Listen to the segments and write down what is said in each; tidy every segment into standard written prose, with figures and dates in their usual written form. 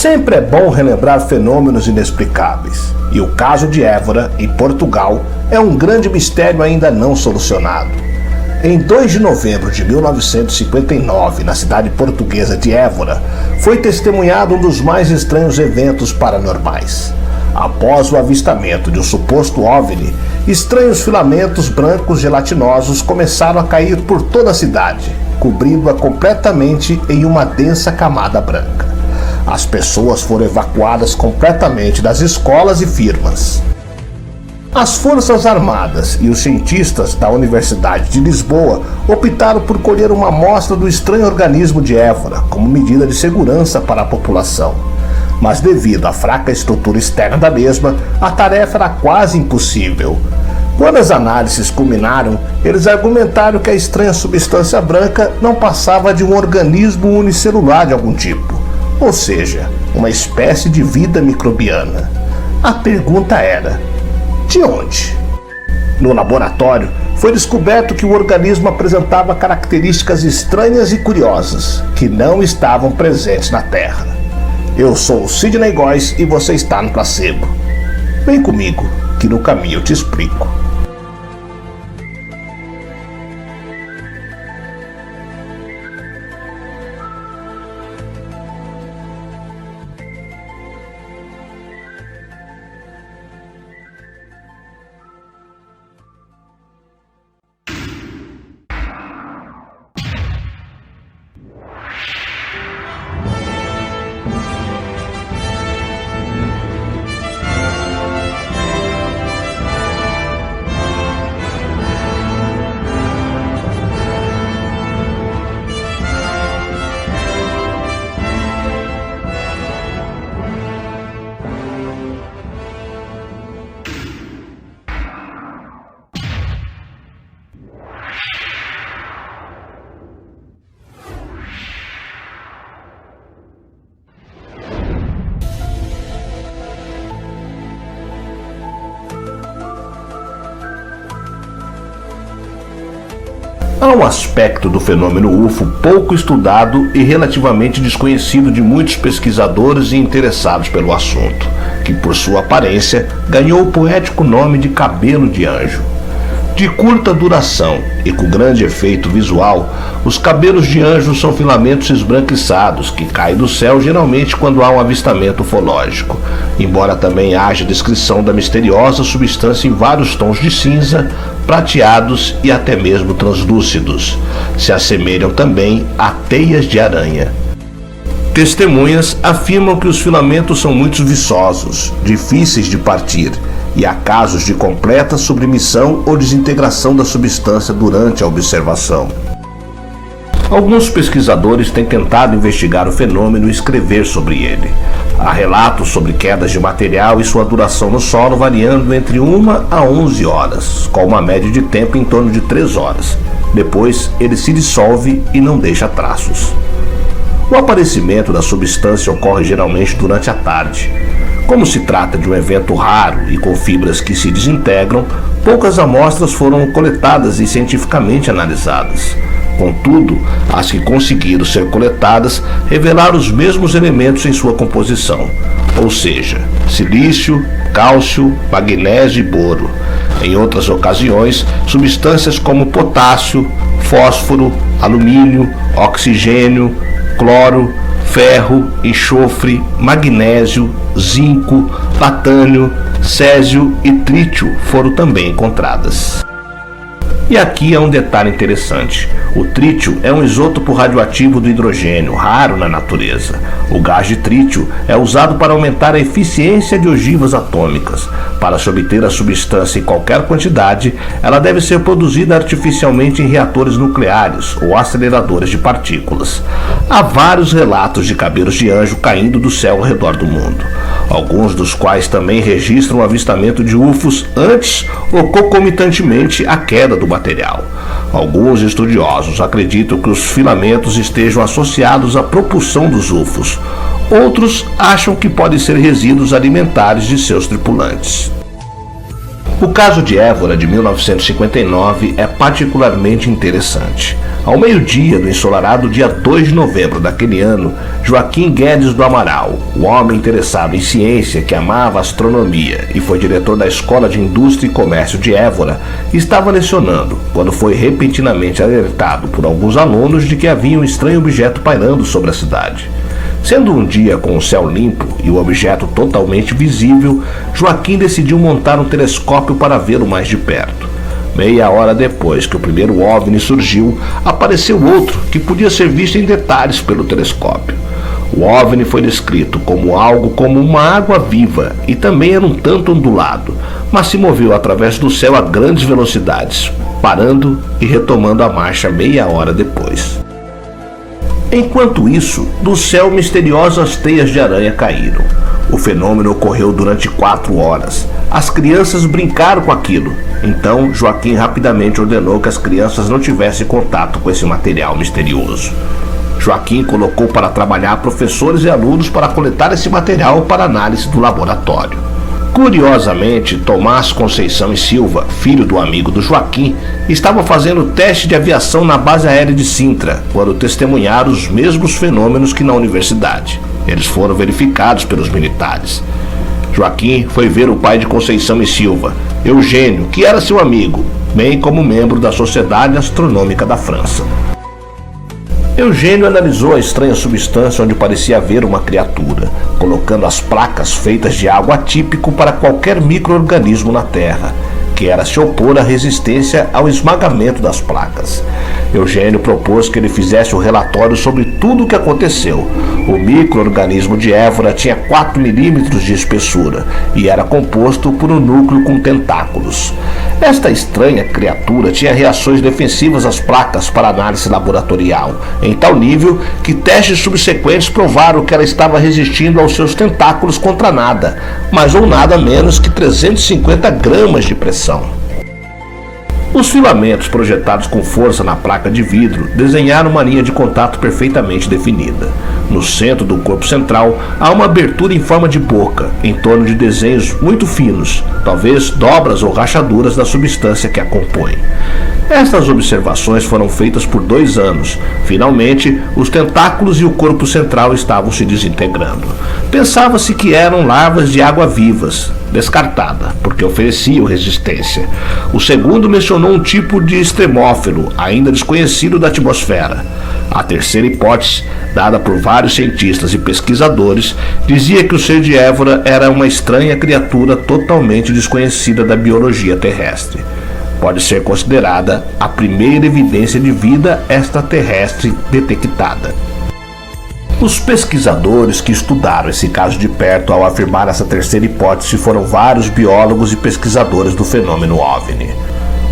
Sempre é bom relembrar fenômenos inexplicáveis, e o caso de Évora, em Portugal, é um grande mistério ainda não solucionado. Em 2 de novembro de 1959, na cidade portuguesa de Évora, foi testemunhado um dos mais estranhos eventos paranormais. Após o avistamento de um suposto OVNI, estranhos filamentos brancos gelatinosos começaram a cair por toda a cidade, cobrindo-a completamente em uma densa camada branca. As pessoas foram evacuadas completamente das escolas e firmas. As Forças Armadas e os cientistas da Universidade de Lisboa optaram por colher uma amostra do estranho organismo de Évora como medida de segurança para a população. Mas devido à fraca estrutura externa da mesma, a tarefa era quase impossível. Quando as análises culminaram, eles argumentaram que a estranha substância branca não passava de um organismo unicelular de algum tipo, ou seja, uma espécie de vida microbiana. A pergunta era: de onde? No laboratório, foi descoberto que o organismo apresentava características estranhas e curiosas, que não estavam presentes na Terra. Eu sou o Sidney Góes e você está no Placebo. Vem comigo, que no caminho eu te explico. Há um aspecto do fenômeno UFO pouco estudado e relativamente desconhecido de muitos pesquisadores e interessados pelo assunto, que por sua aparência ganhou o poético nome de cabelo de anjo. De curta duração e com grande efeito visual, os cabelos de anjo são filamentos esbranquiçados que caem do céu geralmente quando há um avistamento ufológico, embora também haja descrição da misteriosa substância em vários tons de cinza, prateados e até mesmo translúcidos. Se assemelham também a teias de aranha. Testemunhas afirmam que os filamentos são muito viçosos, difíceis de partir, e há casos de completa sublimissão ou desintegração da substância durante a observação. Alguns pesquisadores têm tentado investigar o fenômeno e escrever sobre ele. Há relatos sobre quedas de material e sua duração no solo variando entre 1 a 11 horas, com uma média de tempo em torno de 3 horas. Depois, ele se dissolve e não deixa traços. O aparecimento da substância ocorre geralmente durante a tarde. Como se trata de um evento raro e com fibras que se desintegram, poucas amostras foram coletadas e cientificamente analisadas. Contudo, as que conseguiram ser coletadas revelaram os mesmos elementos em sua composição, ou seja, silício, cálcio, magnésio e boro. Em outras ocasiões, substâncias como potássio, fósforo, alumínio, oxigênio, cloro, ferro, enxofre, magnésio, zinco, latânio, césio e trítio foram também encontradas. E aqui é um detalhe interessante. O trítio é um isótopo radioativo do hidrogênio, raro na natureza. O gás de trítio é usado para aumentar a eficiência de ogivas atômicas. Para se obter a substância em qualquer quantidade, ela deve ser produzida artificialmente em reatores nucleares ou aceleradores de partículas. Há vários relatos de cabelos de anjo caindo do céu ao redor do mundo, alguns dos quais também registram o avistamento de UFOs antes ou concomitantemente à queda do material. Alguns estudiosos acreditam que os filamentos estejam associados à propulsão dos UFOs. Outros acham que podem ser resíduos alimentares de seus tripulantes. O caso de Évora, de 1959, é particularmente interessante. Ao meio-dia do ensolarado dia 2 de novembro daquele ano, Joaquim Guedes do Amaral, o homem interessado em ciência que amava astronomia e foi diretor da Escola de Indústria e Comércio de Évora, estava lecionando quando foi repentinamente alertado por alguns alunos de que havia um estranho objeto pairando sobre a cidade. Sendo um dia com o céu limpo e o objeto totalmente visível, Joaquim decidiu montar um telescópio para vê-lo mais de perto. Meia hora depois que o primeiro OVNI surgiu, apareceu outro que podia ser visto em detalhes pelo telescópio. O OVNI foi descrito como algo como uma água viva e também era um tanto ondulado, mas se moveu através do céu a grandes velocidades, parando e retomando a marcha meia hora depois. Enquanto isso, do céu misteriosas teias de aranha caíram. O fenômeno ocorreu durante 4 horas. As crianças brincaram com aquilo. Então, Joaquim rapidamente ordenou que as crianças não tivessem contato com esse material misterioso. Joaquim colocou para trabalhar professores e alunos para coletar esse material para análise do laboratório. Curiosamente, Tomás Conceição e Silva, filho do amigo do Joaquim, estava fazendo teste de aviação na base aérea de Sintra, quando testemunharam os mesmos fenômenos que na universidade. Eles foram verificados pelos militares. Joaquim foi ver o pai de Conceição e Silva, Eugênio, que era seu amigo, bem como membro da Sociedade Astronômica da França. Eugênio analisou a estranha substância onde parecia haver uma criatura, colocando as placas feitas de algo atípico para qualquer micro-organismo na Terra, que era se opor à resistência ao esmagamento das placas. Eugênio propôs que ele fizesse um relatório sobre tudo o que aconteceu. O micro-organismo de Évora tinha 4 milímetros de espessura e era composto por um núcleo com tentáculos. Esta estranha criatura tinha reações defensivas às placas para análise laboratorial, em tal nível que testes subsequentes provaram que ela estava resistindo aos seus tentáculos contra nada, mais ou nada menos que 350 gramas de pressão. Os filamentos projetados com força na placa de vidro desenharam uma linha de contato perfeitamente definida. No centro do corpo central há uma abertura em forma de boca, em torno de desenhos muito finos, talvez dobras ou rachaduras da substância que a compõe. Estas observações foram feitas por 2 anos. Finalmente, os tentáculos e o corpo central estavam se desintegrando. Pensava-se que eram larvas de água-vivas, descartada, porque ofereciam resistência. O segundo mencionou um tipo de extremófilo, ainda desconhecido da atmosfera. A terceira hipótese, dada por vários cientistas e pesquisadores, dizia que o ser de Évora era uma estranha criatura totalmente desconhecida da biologia terrestre. Pode ser considerada a primeira evidência de vida extraterrestre detectada. Os pesquisadores que estudaram esse caso de perto ao afirmar essa terceira hipótese foram vários biólogos e pesquisadores do fenômeno OVNI.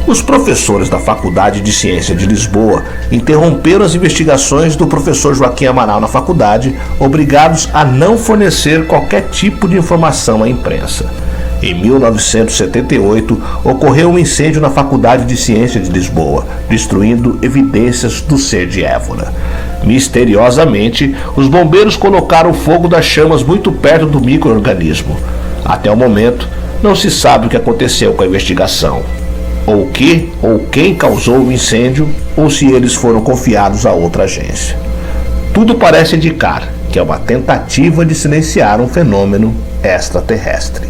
Os professores da Faculdade de Ciência de Lisboa interromperam as investigações do professor Joaquim Amaral na faculdade, obrigados a não fornecer qualquer tipo de informação à imprensa. Em 1978, ocorreu um incêndio na Faculdade de Ciência de Lisboa, destruindo evidências do ser de Évora. Misteriosamente, os bombeiros colocaram o fogo das chamas muito perto do micro-organismo. Até o momento, não se sabe o que aconteceu com a investigação. Ou o que ou quem causou o incêndio, ou se eles foram confiados a outra agência. Tudo parece indicar que é uma tentativa de silenciar um fenômeno extraterrestre.